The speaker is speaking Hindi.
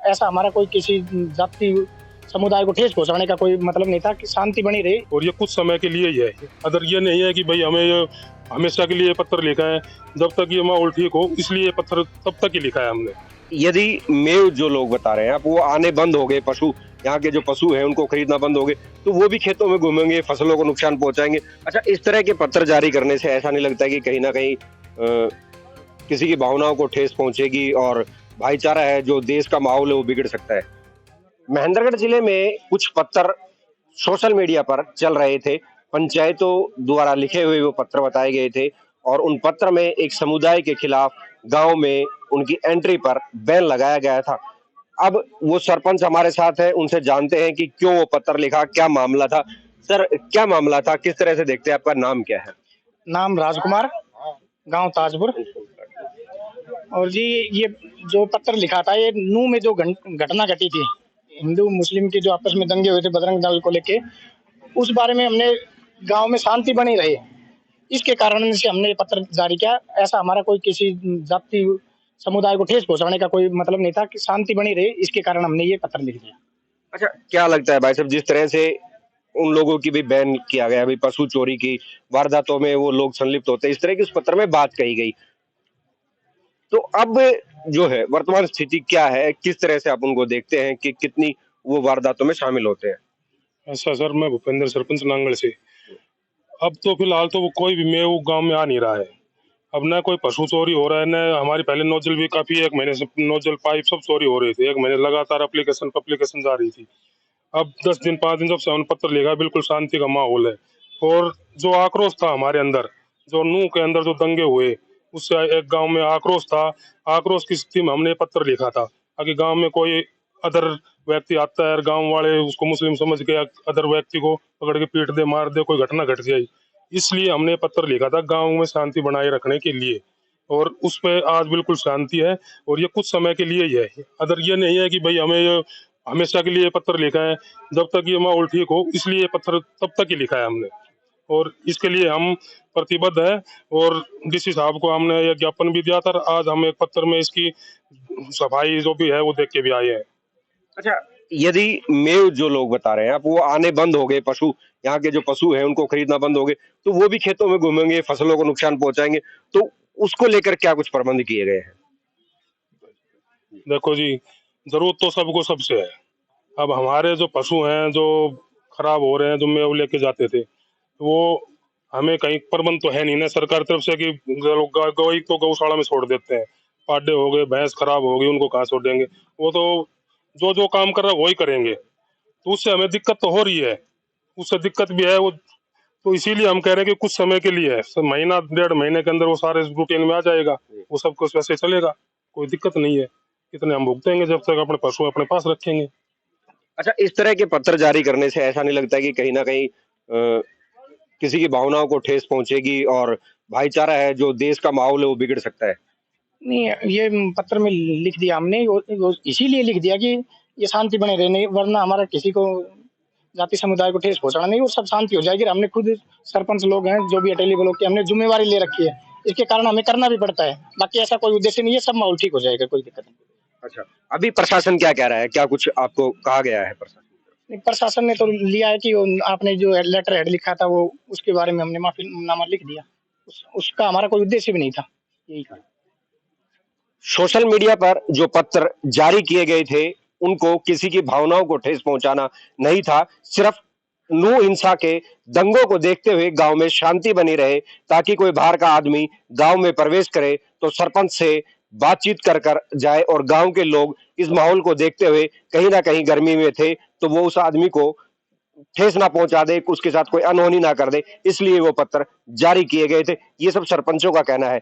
ऐसा हमारा कोई किसी जाति समुदाय को ठेस पहुंचाने का कोई मतलब नहीं था, कि शांति बनी रही। और ये कुछ समय के लिए ही है, अदर ये नहीं है कि भाई हमें ये हमेशा के लिए पत्र लिखा है। जब तक ये माहौल ठीक हो इसलिए ये पत्र तब तक ही लिखा है हमने। यदि मेव जो लोग बता रहे हैं आप, वो आने बंद हो गए, पशु यहाँ के जो पशु हैं उनको खरीदना बंद हो गए, तो वो भी खेतों में घूमेंगे, फसलों को नुकसान पहुंचाएंगे। अच्छा, इस तरह के पत्र जारी करने से ऐसा नहीं लगता है कि कहीं ना कहीं किसी की भावनाओं को ठेस पहुंचेगी और भाईचारा है, जो देश का माहौल है, वो बिगड़ सकता है? महेंद्रगढ़ जिले में कुछ पत्र सोशल मीडिया पर चल रहे थे, पंचायतों द्वारा लिखे हुए वो पत्र बताए गए थे, और उन पत्र में एक समुदाय के खिलाफ गांव में उनकी एंट्री पर बैन लगाया गया था। अब वो सरपंच हमारे साथ है, उनसे जानते हैं कि क्यों वो पत्र लिखा, क्या मामला था। सर, क्या मामला था, किस तरह से देखते हैं? आपका नाम क्या है? नाम राजकुमार, गांव ताजपुर। और जी, ये जो पत्र लिखा था, ये नूह में जो घटना घटी थी, हिंदू मुस्लिम के जो आपस में दंगे हुए थे बजरंग दल को लेके, उस बारे में हमने गांव में शांति बनी रही, इसके कारण से हमने ये पत्र जारी किया। ऐसा हमारा कोई किसी जाति समुदाय को ठेस पहुंचाने का कोई मतलब नहीं था, कि शांति बनी रही, इसके कारण हमने ये पत्र लिख दिया। अच्छा, क्या लगता है भाई साहब, जिस तरह से उन लोगों की भी बैन किया गया, भाई पशु चोरी की वारदातों में वो लोग संलिप्त होते हैं, इस तरह की उस पत्र में बात कही गई, तो अब जो है वर्तमान स्थिति क्या है? किस तरह से आप उनको देखते हैं कि कितनी वो वारदातों में शामिल होते हैं? ऐसा सर, मैं भूपेंद्र, सरपंच नांगल से। अब तो फिलहाल तो वो कोई भी मेव गांव में आ नहीं रहा है। अब ना कोई पशु चोरी हो रहा है, ना हमारी पहले नोजल भी काफी, 1 महीने से नोजल पाइप सब चोरी हो रही थी। 1 महीने लगातार एप्लीकेशन जा रही थी। अब 10 दिन 5 दिन जब से हमने पत्र लिखा, बिल्कुल शांति का माहौल है। और जो आक्रोश था हमारे अंदर, जो नूह के अंदर जो दंगे हुए, उससे एक गांव में आक्रोश था। आक्रोश की स्थिति में हमने पत्र लिखा था, ताकि गांव में कोई अदर व्यक्ति आता है और गांव वाले उसको मुस्लिम समझ के अदर व्यक्ति को पकड़ के पीट दे, मार दे, कोई घटना घट जाए, इसलिए हमने पत्र लिखा था गांव में शांति बनाए रखने के लिए। और उस पे आज बिल्कुल शांति है, और ये कुछ समय के लिए ही है, अदर ये नहीं है कि भाई हमें ये हमेशा के लिए पत्र लिखा है। जब तक ये माहौल ठीक हो इसलिए पत्र तब तक ही लिखा है हमने, और इसके लिए हम प्रतिबद्ध है। और डीसी साहब को हमने यह ज्ञापन भी दिया था। आज हम एक पत्र में इसकी सफाई जो भी है वो देख के भी आए हैं। अच्छा, यदि मेव जो लोग बता रहे हैं आप, वो आने बंद हो गए, पशु यहाँ के जो पशु हैं उनको खरीदना बंद हो गए, तो वो भी खेतों में घूमेंगे, फसलों को नुकसान पहुंचाएंगे, तो उसको लेकर क्या कुछ प्रबंध किए गए हैं? देखो जी, जरूरत तो सबको सबसे है। अब हमारे जो पशु हैं जो खराब हो रहे हैं, जो मेव लेके जाते थे, वो हमें कहीं प्रबंध तो है नहीं ना सरकार तरफ से कि गौई तो गौशाला में छोड़ देते हैं। पाडे हो गए, भैंस खराब हो गई, उनको कहाँ छोड़ देंगे? वो तो जो जो काम कर रहा है वही करेंगे, तो उससे हमें दिक्कत तो हो रही है। उससे दिक्कत भी है वो, तो इसीलिए हम कह रहे हैं कि कुछ समय के लिए है, महीना 1.5 महीने के अंदर वो सारे रूटीन में आ जाएगा, वो सब कुछ वैसे चलेगा, कोई दिक्कत नहीं है। कितने हम भुगतेंगे जब तक अपने पशु अपने पास रखेंगे। अच्छा, इस तरह के पत्र जारी करने से ऐसा नहीं लगता कि कहीं ना कहीं किसी की भावनाओं को ठेस पहुंचेगी और भाईचारा है, जो देश का माहौल है, वो बिगड़ सकता है? नहीं, ये पत्र में लिख दिया हमने, वो इसीलिए लिख दिया कि ये शांति बने रहने, वरना हमारा किसी को जाति समुदाय को ठेस पहुंचाना नहीं, वो सब शांति हो जाएगी। हमने खुद सरपंच लोग हैं, जो भी अटेली लोग की हमने जिम्मेवारी ले रखी है, इसके कारण हमें करना भी पड़ता है। बाकी ऐसा कोई उद्देश्य नहीं है, सब माहौल ठीक हो जाएगा, कोई दिक्कत नहीं। अच्छा, अभी प्रशासन क्या कह रहा है? क्या कुछ आपको कहा गया है प्रशासन? प्रशासन ने तो लिया है कि आपने जो लेटर हेड लिखा था, वो उसके बारे में हमने माफीनामा लिख दिया। उसका हमारा कोई उद्देश्य भी नहीं था, यही था। सोशल मीडिया पर जो पत्र जारी किए गए थे, उनको किसी की भावनाओं को ठेस पहुंचाना नहीं था, सिर्फ नूह हिंसा के दंगों को देखते हुए गांव में शांति बनी रहे, ताकि कोई बाहर का आदमी गांव में प्रवेश करे तो सरपंच से बातचीत कर जाए, और गांव के लोग इस माहौल को देखते हुए कहीं ना कहीं गर्मी में थे, तो वो उस आदमी को ठेस ना पहुंचा दे, उसके साथ कोई अनहोनी ना कर दे, इसलिए वो पत्र जारी किए गए थे। ये सब सरपंचों का कहना है।